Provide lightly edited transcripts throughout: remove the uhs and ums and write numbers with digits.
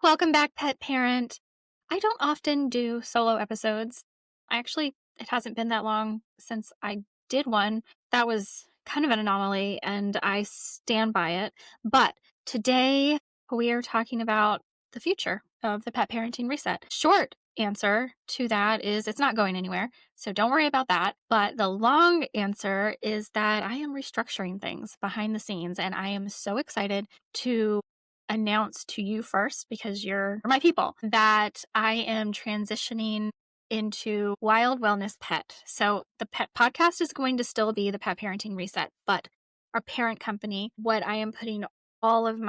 Welcome back, pet parent. I don't often do solo episodes. It hasn't been that long since I did one. That was kind of an anomaly, and I stand by it. But today we are talking about the future of the pet parenting reset. Short answer to that is it's not going anywhere. So don't worry about that. But the long answer is that I am restructuring things behind the scenes, and I am so excited to announce to you first, because you're my people, that I am transitioning into Wild Wellness Pet. So the pet podcast is going to still be the Pet Parenting Reset, but our parent company, what I am putting all of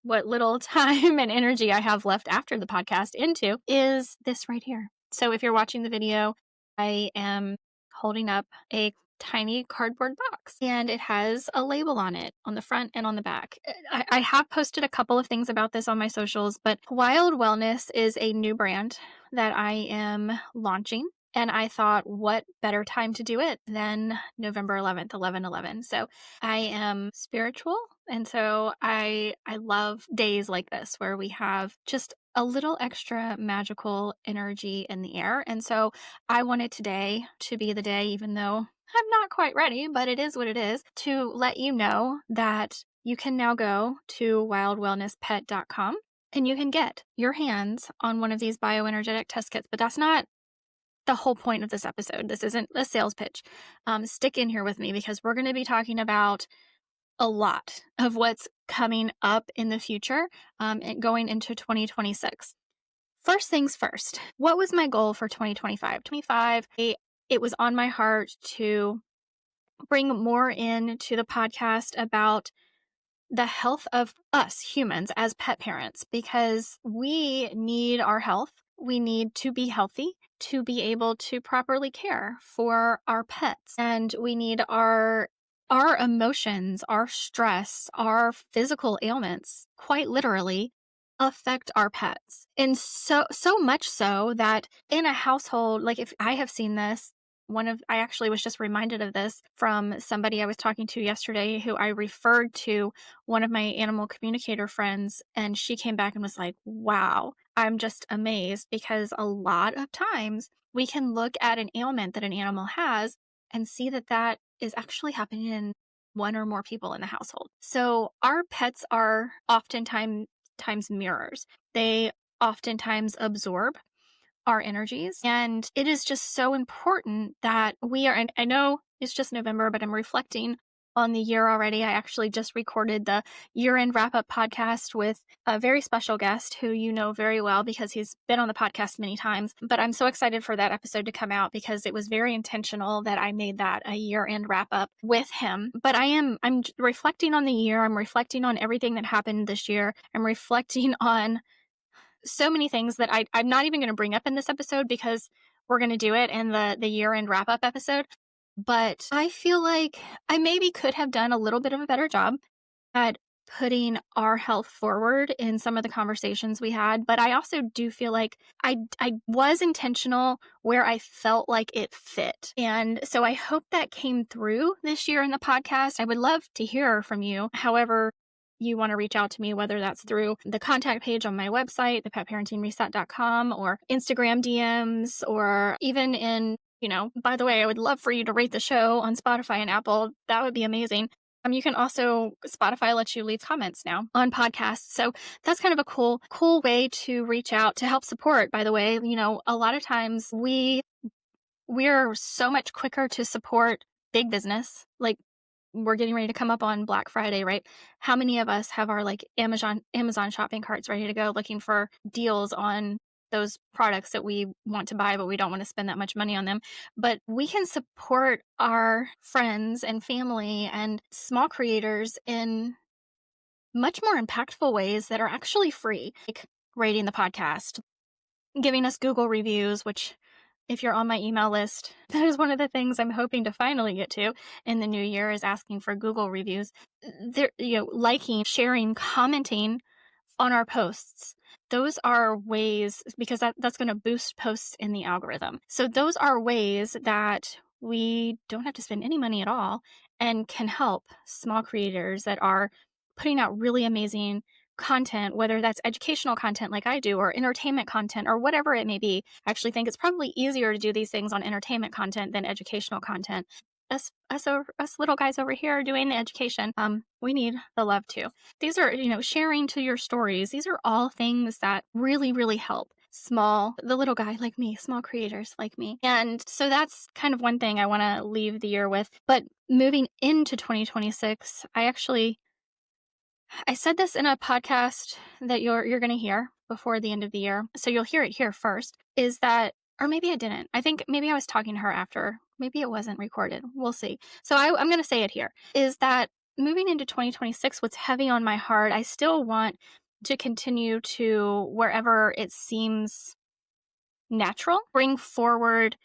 what little time and energy I have left after the podcast into is this right here. So if you're watching the video, I am holding up a tiny cardboard box, and it has a label on it on the front and on the back. I have posted a couple of things about this on my socials, but Wild Wellness is a new brand that I am launching. And I thought, what better time to do it than November 11th, 11/11. So I am spiritual. And so I love days like this where we have just a little extra magical energy in the air. And so I wanted today to be the day, even though I'm not quite ready, but it is what it is, to let you know that you can now go to wildwellnesspet.com and you can get your hands on one of these bioenergetic test kits. But that's not the whole point of this episode. This isn't a sales pitch. Stick in here with me, because we're going to be talking about a lot of what's coming up in the future and going into 2026. First things first, what was my goal for 2025? 25, it was on my heart to bring more into the podcast about the health of us humans as pet parents, because we need our health. We need to be healthy to be able to properly care for our pets. And we need our emotions, our stress, our physical ailments, quite literally, affect our pets. And so much so that in a household, like, if I have seen this, I actually was just reminded of this from somebody I was talking to yesterday, who I referred to one of my animal communicator friends, and she came back and was like, wow, I'm just amazed, because a lot of times we can look at an ailment that an animal has and see that that is actually happening in one or more people in the household. So our pets are oftentimes mirrors. They oftentimes absorb our energies. And it is just so important that and I know it's just November, but I'm reflecting on the year already. I actually just recorded the year-end wrap-up podcast with a very special guest who you know very well, because he's been on the podcast many times. But I'm so excited for that episode to come out, because it was very intentional that I made that a year-end wrap-up with him. But I'm reflecting on the year. I'm reflecting on everything that happened this year. I'm reflecting on so many things that I'm not even going to bring up in this episode, because we're going to do it in the year-end wrap-up episode. But I feel like I maybe could have done a little bit of a better job at putting our health forward in some of the conversations we had. But I also do feel like I was intentional where I felt like it fit. And so I hope that came through this year in the podcast. I would love to hear from you. However you want to reach out to me, whether that's through the contact page on my website, thepetparentingreset.com, or Instagram DMs, or even in, by the way, I would love for you to rate the show on Spotify and Apple. That would be amazing. You can also, Spotify lets you leave comments now on podcasts. So that's kind of a cool way to reach out to help support. By the way, a lot of times we're so much quicker to support big business. Like, we're getting ready to come up on Black Friday, right? How many of us have our Amazon shopping carts ready to go, looking for deals on those products that we want to buy, but we don't want to spend that much money on them? But we can support our friends and family and small creators in much more impactful ways that are actually free, like rating the podcast, giving us Google reviews, which, if you're on my email list, that is one of the things I'm hoping to finally get to in the new year, is asking for Google reviews. Liking, sharing, commenting on our posts. Those are ways, because that's going to boost posts in the algorithm. So those are ways that we don't have to spend any money at all and can help small creators that are putting out really amazing, content, whether that's educational content like I do, or entertainment content, or whatever it may be. I actually think it's probably easier to do these things on entertainment content than educational content. Us little guys over here doing the education, we need the love too. These are, sharing to your stories. These are all things that really, really help the little guy like me, small creators like me. And so that's kind of one thing I want to leave the year with. But moving into 2026, I said this in a podcast that you're going to hear before the end of the year. So you'll hear it here first, is that, or maybe I didn't. I think maybe I was talking to her after. Maybe it wasn't recorded. We'll see. So I'm going to say it here, is that moving into 2026, what's heavy on my heart, I still want to continue to, wherever it seems natural, bring forward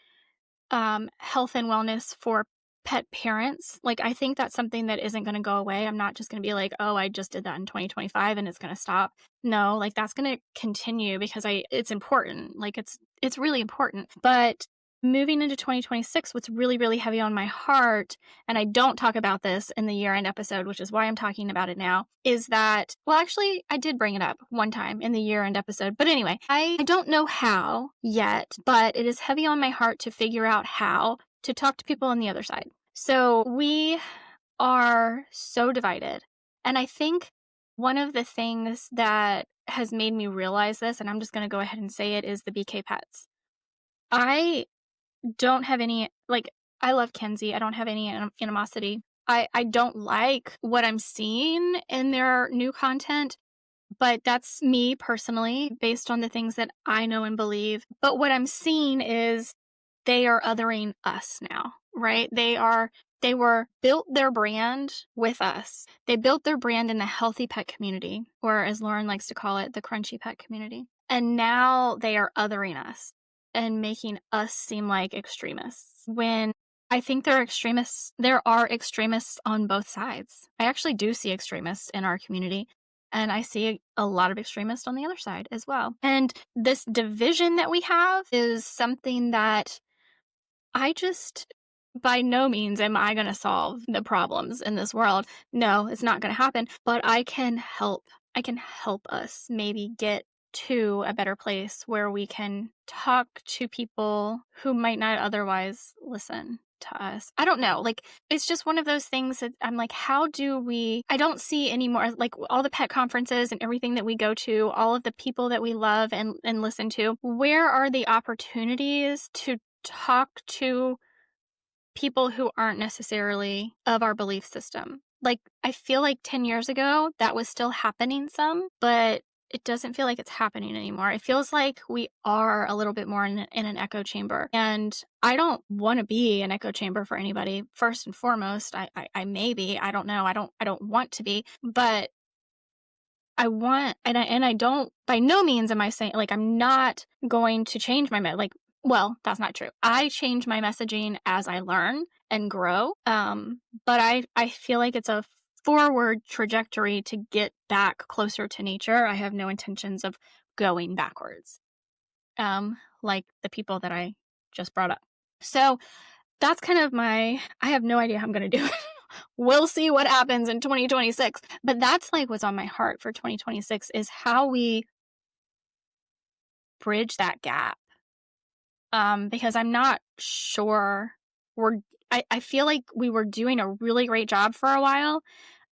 health and wellness for pet parents. Like, I think that's something that isn't going to go away. I'm not just going to be like, oh, I just did that in 2025 and it's going to stop. No, like, that's going to continue because it's important. Like, it's really important. But moving into 2026, what's really, really heavy on my heart, and I don't talk about this in the year-end episode, which is why I'm talking about it now, is that, well, actually, I did bring it up one time in the year-end episode. But anyway, I don't know how yet, but it is heavy on my heart to figure out how to talk to people on the other side. So we are so divided. And I think one of the things that has made me realize this, and I'm just going to go ahead and say it, is the BK pets. I don't have any, like, I love Kenzie. I don't have any animosity. I don't like what I'm seeing in their new content, but that's me personally, based on the things that I know and believe. But what I'm seeing is they are othering us now, right? They were built their brand with us. They built their brand in the healthy pet community, or as Lauren likes to call it, the crunchy pet community. And now they are othering us and making us seem like extremists, when I think there are extremists on both sides. I actually do see extremists in our community, and I see a lot of extremists on the other side as well. And this division that we have is something that by no means am I going to solve the problems in this world. No, it's not going to happen, but I can help us maybe get to a better place where we can talk to people who might not otherwise listen to us. I don't know. Like, it's just one of those things that I'm like, I don't see anymore, like, all the pet conferences and everything that we go to, all of the people that we love and listen to. Where are the opportunities to talk to people who aren't necessarily of our belief system? Like, I feel like 10 years ago that was still happening some, but it doesn't feel like it's happening anymore. It feels like we are a little bit more in an echo chamber. And I don't want to be an echo chamber for anybody. First and foremost, I may be. I don't know. I don't want to be, but I want, and I don't, by no means am I saying, like, I'm not going to change well, that's not true. I change my messaging as I learn and grow. But I feel like it's a forward trajectory to get back closer to nature. I have no intentions of going backwards, like the people that I just brought up. So that's kind of I have no idea how I'm going to do it. We'll see what happens in 2026. But that's like what's on my heart for 2026, is how we bridge that gap. Because I'm not sure I feel like we were doing a really great job for a while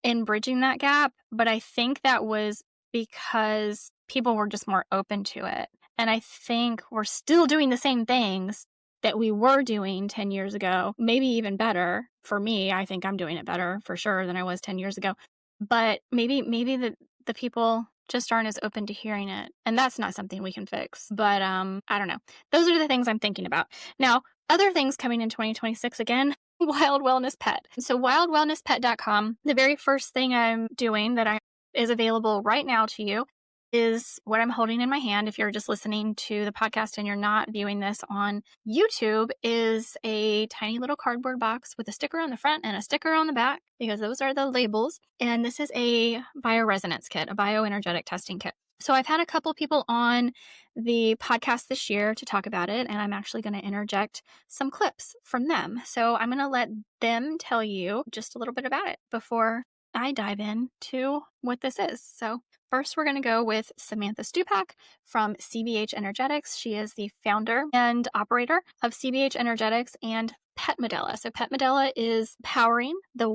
in bridging that gap, but I think that was because people were just more open to it. And I think we're still doing the same things that we were doing 10 years ago, maybe even better. For me, I think I'm doing it better for sure than I was 10 years ago. But maybe the people just aren't as open to hearing it. And that's not something we can fix. But I don't know. Those are the things I'm thinking about. Now, other things coming in 2026 again, Wild Wellness Pet. So wildwellnesspet.com, the very first thing I'm doing that is available right now to you is what I'm holding in my hand. If you're just listening to the podcast and you're not viewing this on YouTube, is a tiny little cardboard box with a sticker on the front and a sticker on the back, because those are the labels. And this is a bioresonance kit, a bioenergetic testing kit. So I've had a couple people on the podcast this year to talk about it, and I'm actually going to interject some clips from them. So I'm going to let them tell you just a little bit about it before I dive in to what this is. So First, we're going to go with Samantha Stupak from CBH Energetics. She is the founder and operator of CBH Energetics and Pet Medela. So Pet Medela is powering the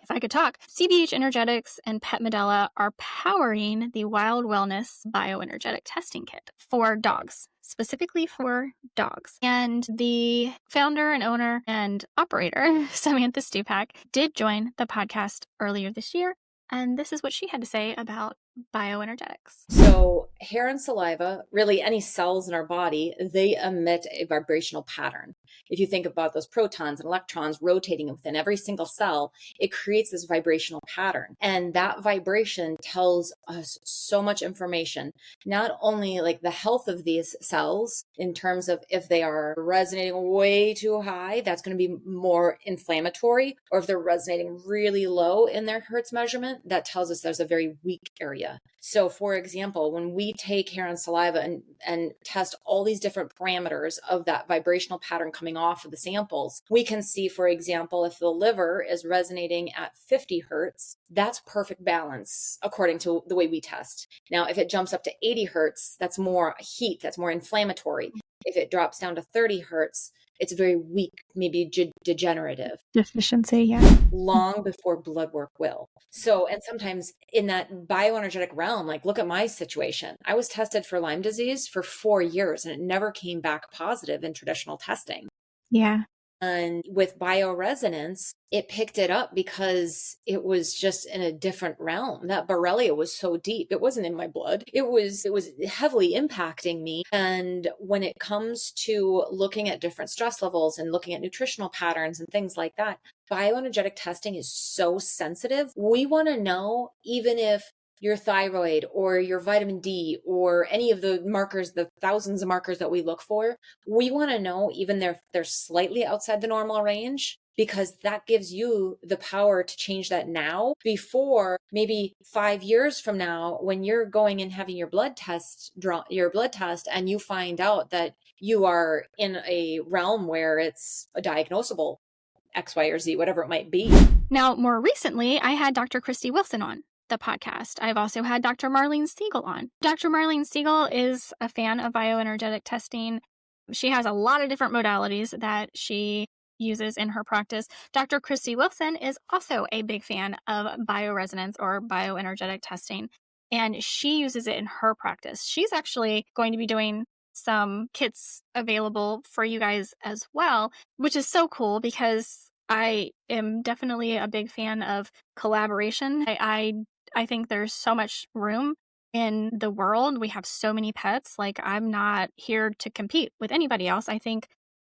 if I could talk, CBH Energetics and Pet Medela are powering the Wild Wellness Bioenergetic Testing Kit for dogs, specifically for dogs. And the founder and owner and operator, Samantha Stupak, did join the podcast earlier this year. And this is what she had to say about bioenergetics. So hair and saliva, really any cells in our body, they emit a vibrational pattern. If you think about those protons and electrons rotating within every single cell, it creates this vibrational pattern. And that vibration tells us so much information, not only like the health of these cells in terms of if they are resonating way too high, that's going to be more inflammatory, or if they're resonating really low in their Hertz measurement, that tells us there's a very weak area. So for example, when we take hair and saliva and test all these different parameters of that vibrational pattern coming off of the samples, we can see, for example, if the liver is resonating at 50 Hertz, that's perfect balance according to the way we test. Now, if it jumps up to 80 Hertz, that's more heat, that's more inflammatory. If it drops down to 30 Hertz, it's very weak, maybe degenerative. Deficiency, yeah. Long before blood work will. So, and sometimes in that bioenergetic realm, like look at my situation. I was tested for Lyme disease for 4 years and it never came back positive in traditional testing. Yeah. And with bioresonance, it picked it up because it was just in a different realm. That Borrelia was so deep. It wasn't in my blood. It was heavily impacting me. And when it comes to looking at different stress levels and looking at nutritional patterns and things like that, bioenergetic testing is so sensitive. We want to know, even if your thyroid or your vitamin D or any of the markers, the thousands of markers that we look for, we want to know even they're slightly outside the normal range, because that gives you the power to change that now before maybe 5 years from now, when you're going and having your blood test and you find out that you are in a realm where it's a diagnosable X, Y, or Z, whatever it might be. Now, more recently, I had Dr. Christy Wilson on the podcast. I've also had Dr. Marlene Siegel on. Dr. Marlene Siegel is a fan of bioenergetic testing. She has a lot of different modalities that she uses in her practice. Dr. Christy Wilson is also a big fan of bioresonance or bioenergetic testing, and she uses it in her practice. She's actually going to be doing some kits available for you guys as well, which is so cool because I am definitely a big fan of collaboration. I think there's so much room in the world. We have so many pets. Like, I'm not here to compete with anybody else. I think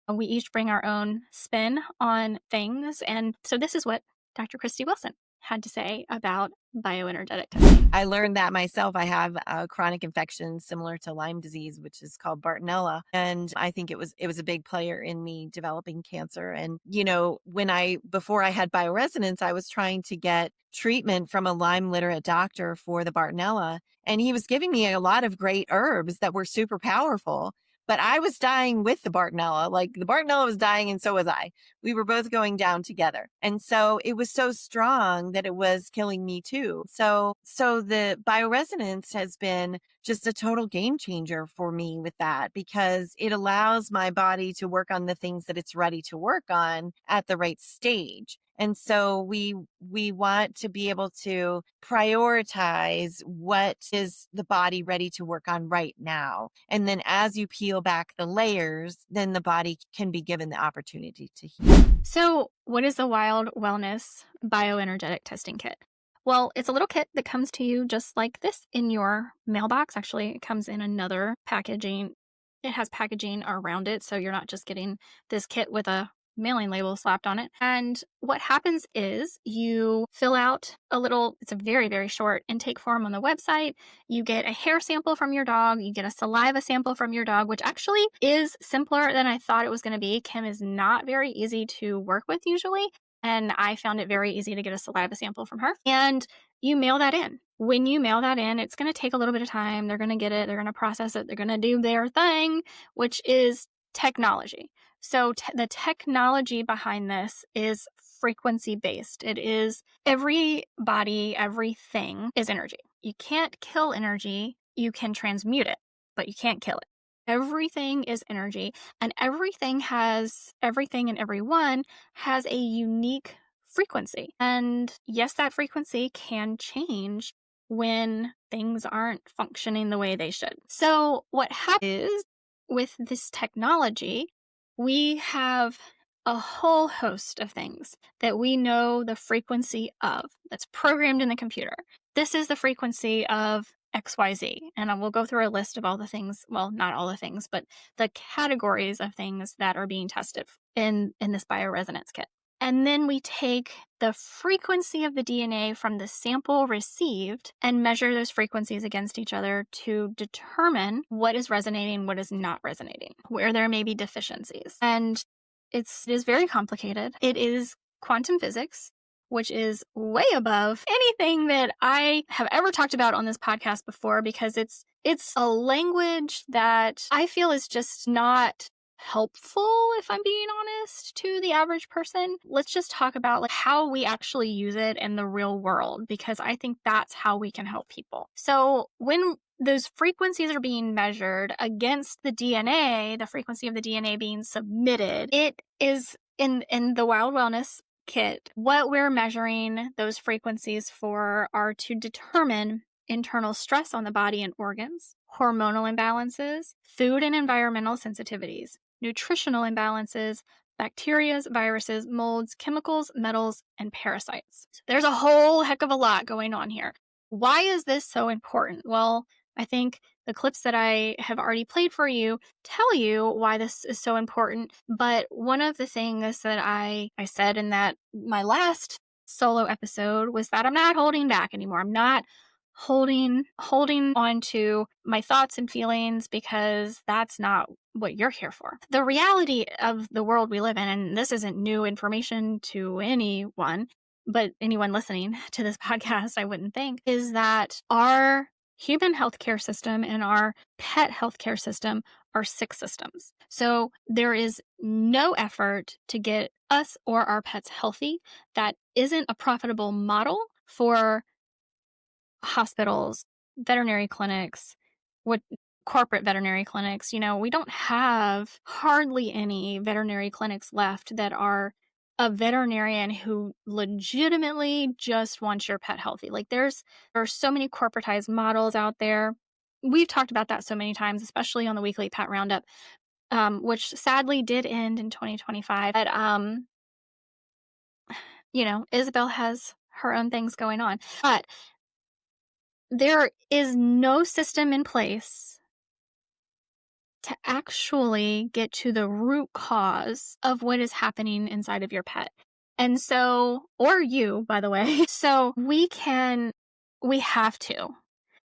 we each bring our own spin on things. And so this is what Dr. Christy Wilson had to say about bioenergetic testing. I learned that myself. I have a chronic infection similar to Lyme disease, which is called Bartonella. And I think it was a big player in me developing cancer. And, before I had bioresonance, I was trying to get treatment from a Lyme literate doctor for the Bartonella. And he was giving me a lot of great herbs that were super powerful. But I was dying with the Bartonella. Like, the Bartonella was dying and so was I. We were both going down together. And so it was so strong that it was killing me too. So the bioresonance has been just a total game changer for me with that, because it allows my body to work on the things that it's ready to work on at the right stage. And so we want to be able to prioritize what is the body ready to work on right now. And then as you peel back the layers, then the body can be given the opportunity to heal. So what is the Wild Wellness Bioenergetic Testing Kit? Well, it's a little kit that comes to you just like this in your mailbox. Actually, it comes in another packaging. It has packaging around it, so you're not just getting this kit with a mailing label slapped on it. And what happens is you fill out it's a very, very short intake form on the website. You get a hair sample from your dog. You get a saliva sample from your dog, which actually is simpler than I thought it was going to be. Kim is not very easy to work with usually, and I found it very easy to get a saliva sample from her. And you mail that in. When you mail that in, it's going to take a little bit of time. They're going to get it. They're going to process it. They're going to do their thing, which is technology. So the technology behind this is frequency based. It is every body, everything is energy. You can't kill energy. You can transmute it, but you can't kill it. Everything is energy, and everything and everyone has a unique frequency. And yes, that frequency can change when things aren't functioning the way they should. So what happens is, with this technology, we have a whole host of things that we know the frequency of, that's programmed in the computer. This is the frequency of XYZ. And I will go through a list of all the things, well, not all the things, but the categories of things that are being tested in this bioresonance kit. And then we take the frequency of the DNA from the sample received and measure those frequencies against each other to determine what is resonating, what is not resonating, where there may be deficiencies. And it is very complicated. It is quantum physics, which is way above anything that I have ever talked about on this podcast before, because it's a language that I feel is just not helpful, if I'm being honest, to the average person. Let's just talk about like how we actually use it in the real world, because I think that's how we can help people. So when those frequencies are being measured against the DNA, the frequency of the DNA being submitted, it is in the Wild Wellness kit. What we're measuring those frequencies for are to determine internal stress on the body and organs, hormonal imbalances, food and environmental sensitivities, nutritional imbalances, bacteria, viruses, molds, chemicals, metals, and parasites. There's a whole heck of a lot going on here. Why is this so important? Well, I think the clips that I have already played for you tell you why this is so important. But one of the things that I said in that my last solo episode was that I'm not holding back anymore. I'm not holding on to my thoughts and feelings, because that's not what you're here for. The reality of the world we live in, and this isn't new information to anyone, but anyone listening to this podcast, I wouldn't think, is that our human healthcare system and our pet healthcare system are sick systems. So there is no effort to get us or our pets healthy that isn't a profitable model for hospitals, veterinary clinics, corporate veterinary clinics. We don't have hardly any veterinary clinics left that are a veterinarian who legitimately just wants your pet healthy. Like there are so many corporatized models out there. We've talked about that so many times, especially on the weekly pet roundup, which sadly did end in 2025. But Isabel has her own things going on. But there is no system in place to actually get to the root cause of what is happening inside of your pet. And so, or you, by the way. So we have to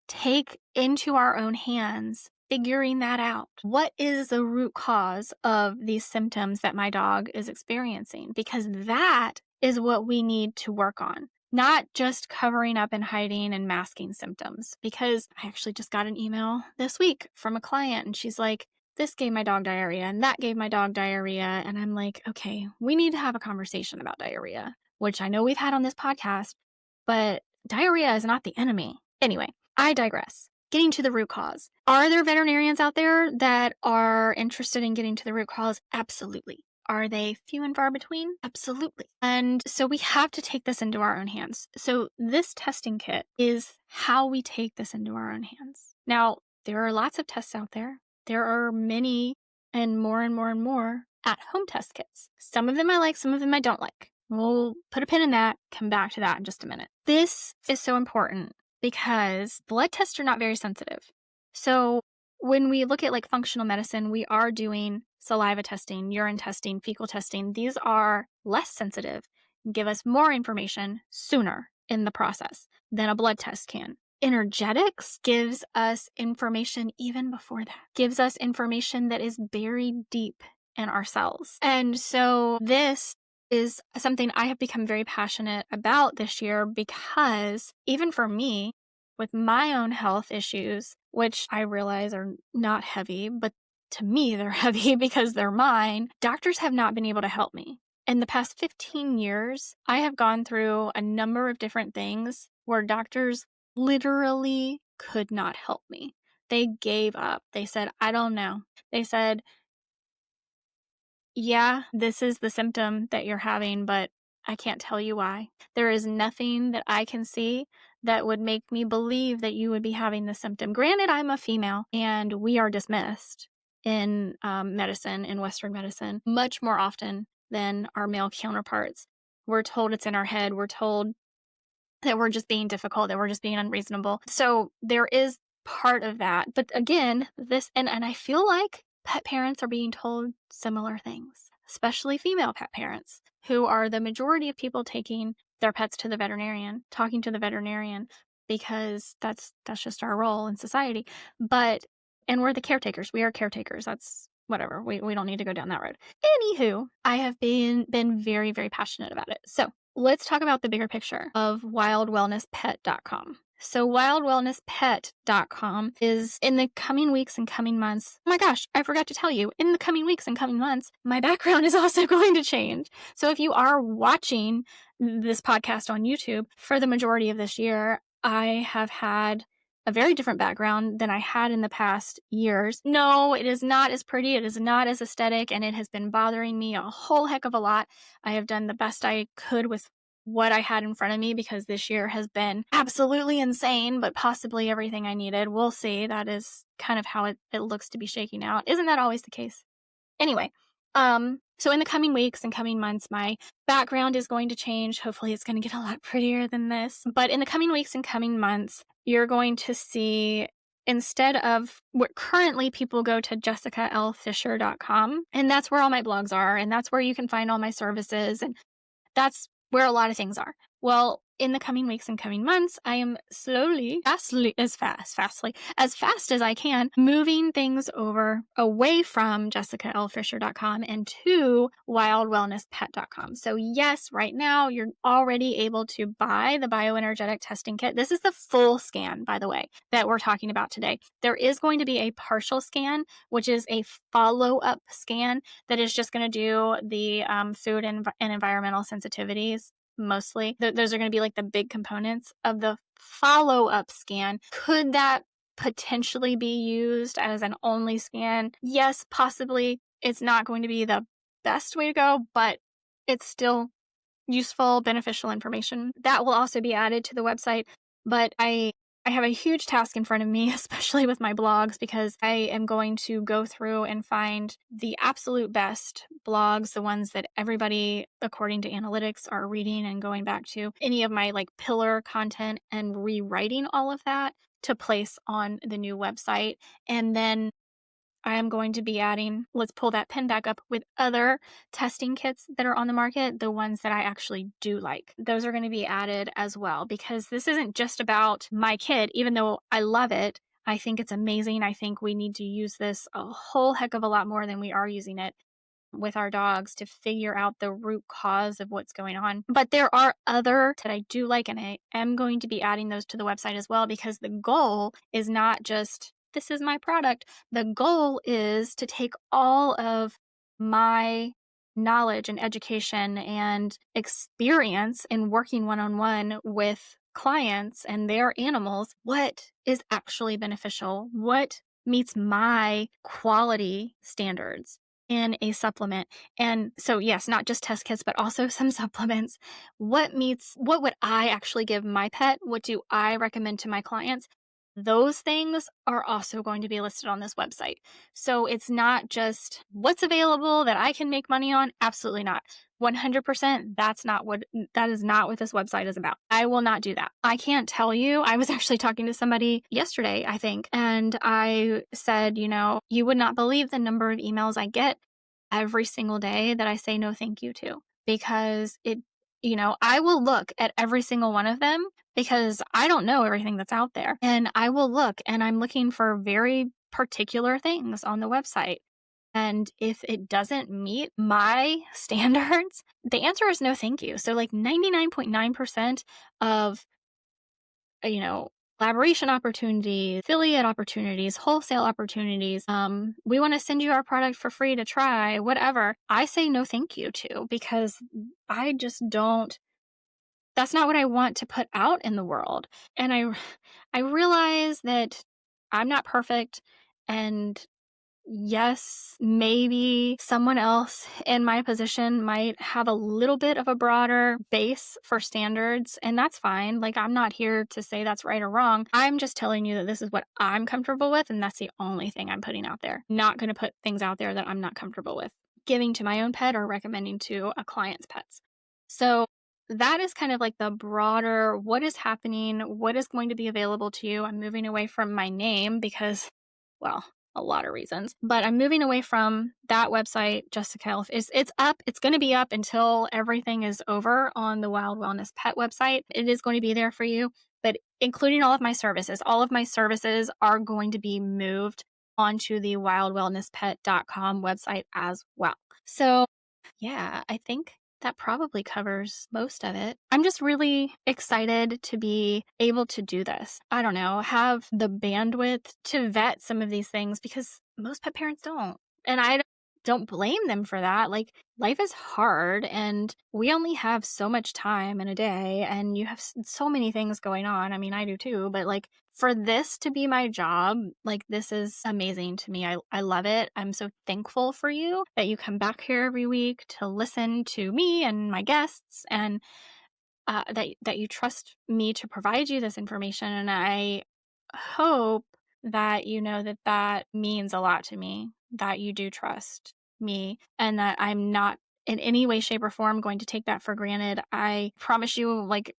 take into our own hands figuring that out. What is the root cause of these symptoms that my dog is experiencing? Because that is what we need to work on. Not just covering up and hiding and masking symptoms. Because I actually just got an email this week from a client, and she's like, this gave my dog diarrhea and that gave my dog diarrhea. And I'm like, okay, we need to have a conversation about diarrhea, which I know we've had on this podcast, but diarrhea is not the enemy. Anyway, I digress. Getting to the root cause. Are there veterinarians out there that are interested in getting to the root cause? Absolutely. Are they few and far between? Absolutely. And so we have to take this into our own hands. So this testing kit is how we take this into our own hands. Now, there are lots of tests out there. There are many and more at-home test kits. Some of them I like, some of them I don't like. We'll put a pin in that, come back to that in just a minute. This is so important because blood tests are not very sensitive. So when we look at like functional medicine, we are doing saliva testing, urine testing, fecal testing. These are less sensitive, give us more information sooner in the process than a blood test can. Energetics gives us information even before that, gives us information that is buried deep in our cells. And so this is something I have become very passionate about this year, because even for me, with my own health issues, which I realize are not heavy, but to me they're heavy because they're mine, doctors have not been able to help me. In the past 15 years, I have gone through a number of different things where doctors literally could not help me. They gave up. They said, I don't know. They said, yeah, this is the symptom that you're having, but I can't tell you why. There is nothing that I can see that would make me believe that you would be having the symptom. Granted, I'm a female and we are dismissed in medicine, in Western medicine, much more often than our male counterparts. We're told it's in our head. We're told that we're just being difficult, that we're just being unreasonable. So there is part of that. But again, and I feel like pet parents are being told similar things, especially female pet parents, who are the majority of people taking their pets to the veterinarian, talking to the veterinarian, because that's just our role in society. And we're the caretakers. We are caretakers. That's whatever. We don't need to go down that road. Anywho, I have been very, very passionate about it. So let's talk about the bigger picture of wildwellnesspet.com. So wildwellnesspet.com is, in the coming weeks and coming months. Oh my gosh, I forgot to tell you, in the coming weeks and coming months, my background is also going to change. So if you are watching this podcast on YouTube, for the majority of this year, I have had a very different background than I had in the past years. No, it is not as pretty, it is not as aesthetic, and it has been bothering me a whole heck of a lot. I have done the best I could with what I had in front of me, because this year has been absolutely insane, but possibly everything I needed. We'll see. That is kind of how it looks to be shaking out. Isn't that always the case? Anyway, so in the coming weeks and coming months, my background is going to change. Hopefully it's going to get a lot prettier than this. But in the coming weeks and coming months, you're going to see, instead of what currently people go to jessicalfisher.com, and that's where all my blogs are, and that's where you can find all my services, and that's where a lot of things are. Well, in the coming weeks and coming months, I am as fast as I can, moving things over away from jessicalfisher.com and to wildwellnesspet.com. So yes, right now you're already able to buy the bioenergetic testing kit. This is the full scan, by the way, that we're talking about today. There is going to be a partial scan, which is a follow-up scan that is just going to do the food and environmental sensitivities. Mostly those are going to be like the big components of the follow-up scan. Could that potentially be used as an only scan? Yes, possibly. It's not going to be the best way to go, but it's still useful, beneficial information. That will also be added to the website. But I have a huge task in front of me, especially with my blogs, because I am going to go through and find the absolute best blogs, the ones that everybody, according to analytics, are reading, and going back to any of my like pillar content and rewriting all of that to place on the new website. And then I am going to be adding, let's pull that pen back up, with other testing kits that are on the market, the ones that I actually do like. Those are going to be added as well, because this isn't just about my kit, even though I love it. I think it's amazing. I think we need to use this a whole heck of a lot more than we are using it with our dogs to figure out the root cause of what's going on. But there are other that I do like, and I am going to be adding those to the website as well, because the goal is not just, this is my product. The goal is to take all of my knowledge and education and experience in working one-on-one with clients and their animals. What is actually beneficial? What meets my quality standards in a supplement? And so, yes, not just test kits, but also some supplements. What would I actually give my pet? What do I recommend to my clients? Those things are also going to be listed on this website. So it's not just what's available that I can make money on. Absolutely not. 100%. That is not what this website is about. I will not do that. I can't tell you. I was actually talking to somebody yesterday, I think, and I said, you would not believe the number of emails I get every single day that I say no thank you to, because I will look at every single one of them, because I don't know everything that's out there. And I will look, and I'm looking for very particular things on the website. And if it doesn't meet my standards, the answer is no thank you. So like 99.9% of, collaboration opportunities, affiliate opportunities, wholesale opportunities, we want to send you our product for free to try, whatever, I say no thank you to, because I just don't that's not what I want to put out in the world. And I realize that I'm not perfect, and yes, maybe someone else in my position might have a little bit of a broader base for standards, and that's fine. Like, I'm not here to say that's right or wrong. I'm just telling you that this is what I'm comfortable with, and that's the only thing I'm putting out there. Not going to put things out there that I'm not comfortable with giving to my own pet or recommending to a client's pets. So, that is kind of like the broader what is happening, what is going to be available to you. I'm moving away from my name because, well, a lot of reasons, but I'm moving away from that website. Jessica, it's up. It's going to be up until everything is over on the Wild Wellness Pet website. It is going to be there for you, but including all of my services are going to be moved onto the wildwellnesspet.com website as well. So yeah, I think that probably covers most of it. I'm just really excited to be able to do this. I don't know, have the bandwidth to vet some of these things because most pet parents don't. And I don't blame them for that. Like, life is hard and we only have so much time in a day, and you have so many things going on. I mean, I do too, but like, for this to be my job, like, this is amazing to me. I love it. I'm so thankful for you that you come back here every week to listen to me and my guests, and that you trust me to provide you this information. And I hope that you know that that means a lot to me, that you do trust me, and that I'm not in any way, shape, or form going to take that for granted. I promise you, like,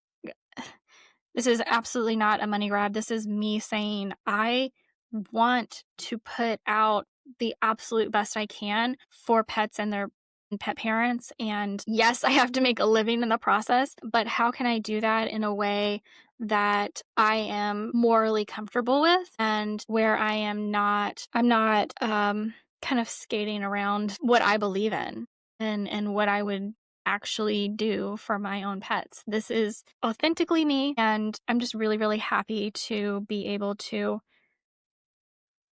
this is absolutely not a money grab. This is me saying I want to put out the absolute best I can for pets and their pet parents. And yes, I have to make a living in the process, but how can I do that in a way that I am morally comfortable with, and where I'm not kind of skating around what I believe in, and what I would actually do for my own pets. This is authentically me, and I'm just really, really happy to be able to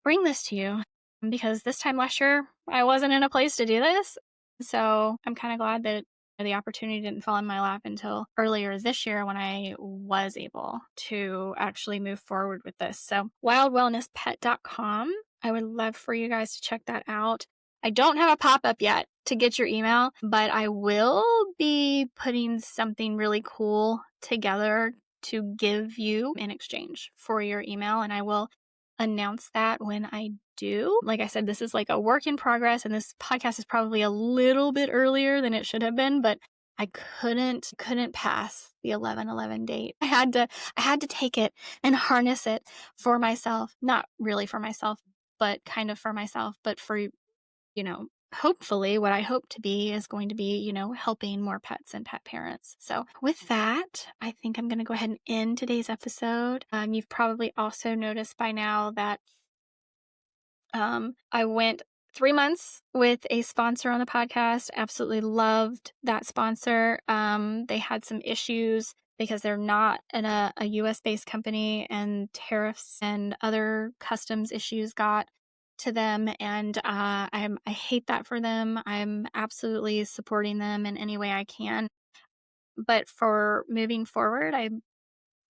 bring this to you, because this time last year I wasn't in a place to do this. So I'm kind of glad that the opportunity didn't fall in my lap until earlier this year when I was able to actually move forward with this. So wildwellnesspet.com. I would love for you guys to check that out. I don't have a pop-up yet to get your email, but I will be putting something really cool together to give you in exchange for your email, and I will announce that when I do. Like I said, this is like a work in progress, and this podcast is probably a little bit earlier than it should have been, but I couldn't pass the 11/11 date. I had to take it and harness it for myself. Not really for myself, but kind of for myself, but for, hopefully what I hope to be is going to be, helping more pets and pet parents. So with that, I think I'm going to go ahead and end today's episode. You've probably also noticed by now that I went 3 months with a sponsor on the podcast. Absolutely loved that sponsor. They had some issues because they're not a US based company, and tariffs and other customs issues got to them, and I hate that for them. I'm absolutely supporting them in any way I can. But for moving forward,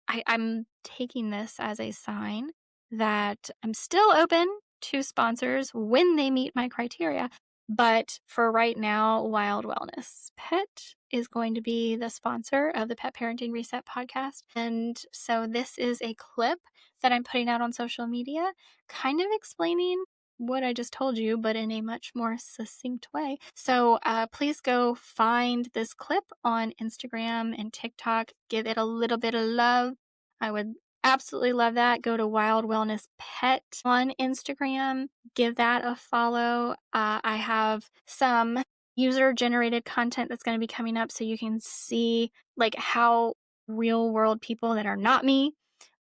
I'm taking this as a sign that I'm still open to sponsors when they meet my criteria. But for right now, Wild Wellness Pet is going to be the sponsor of the Pet Parenting Reset podcast. And so this is a clip that I'm putting out on social media, kind of explaining what I just told you, but in a much more succinct way. So please go find this clip on Instagram and TikTok. Give it a little bit of love. I would absolutely love that. Go to Wild Wellness Pet on Instagram. Give that a follow. I have some user-generated content that's going to be coming up, so you can see like how real-world people that are not me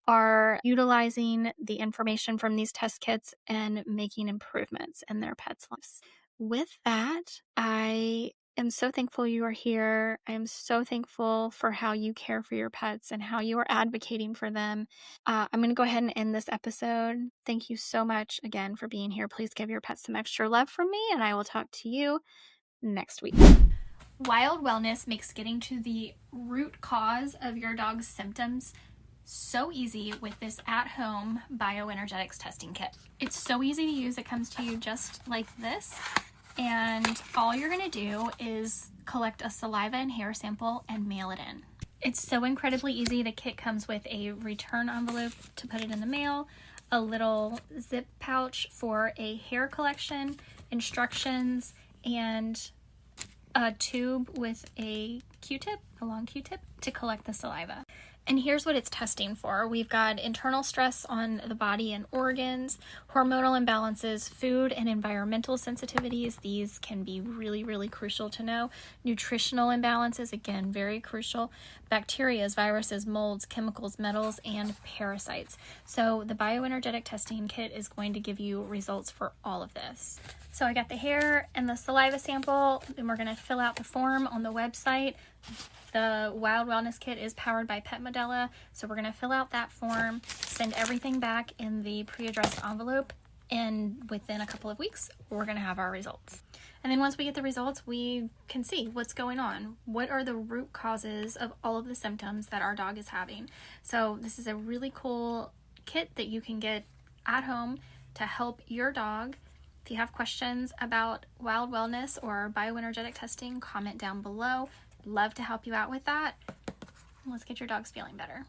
are utilizing the information from these test kits and making improvements in their pets' lives. With that, I am so thankful you are here. I am so thankful for how you care for your pets and how you are advocating for them. I'm going to go ahead and end this episode. Thank you so much again for being here. Please give your pets some extra love from me, and I will talk to you next week. Wild Wellness makes getting to the root cause of your dog's symptoms so easy with this at-home bioenergetics testing kit. It's so easy to use. It comes to you just like this, and all you're going to do is collect a saliva and hair sample and mail it in. It's so incredibly easy. The kit comes with a return envelope to put it in the mail, a little zip pouch for a hair collection, instructions, and a tube with a Q-tip, a long Q-tip, to collect the saliva. And here's what it's testing for. We've got internal stress on the body and organs, hormonal imbalances, food and environmental sensitivities. These can be really, really crucial to know. Nutritional imbalances, again, very crucial. Bacteria, viruses, molds, chemicals, metals, and parasites. So the bioenergetic testing kit is going to give you results for all of this. So I got the hair and the saliva sample, and we're going to fill out the form on the website. The Wild Wellness Kit is powered by Pet Modella, so we're going to fill out that form, send everything back in the pre-addressed envelope, and within a couple of weeks, we're going to have our results. And then once we get the results, we can see what's going on. What are the root causes of all of the symptoms that our dog is having? So this is a really cool kit that you can get at home to help your dog. If you have questions about Wild Wellness or bioenergetic testing, comment down below. Love to help you out with that. Let's get your dogs feeling better.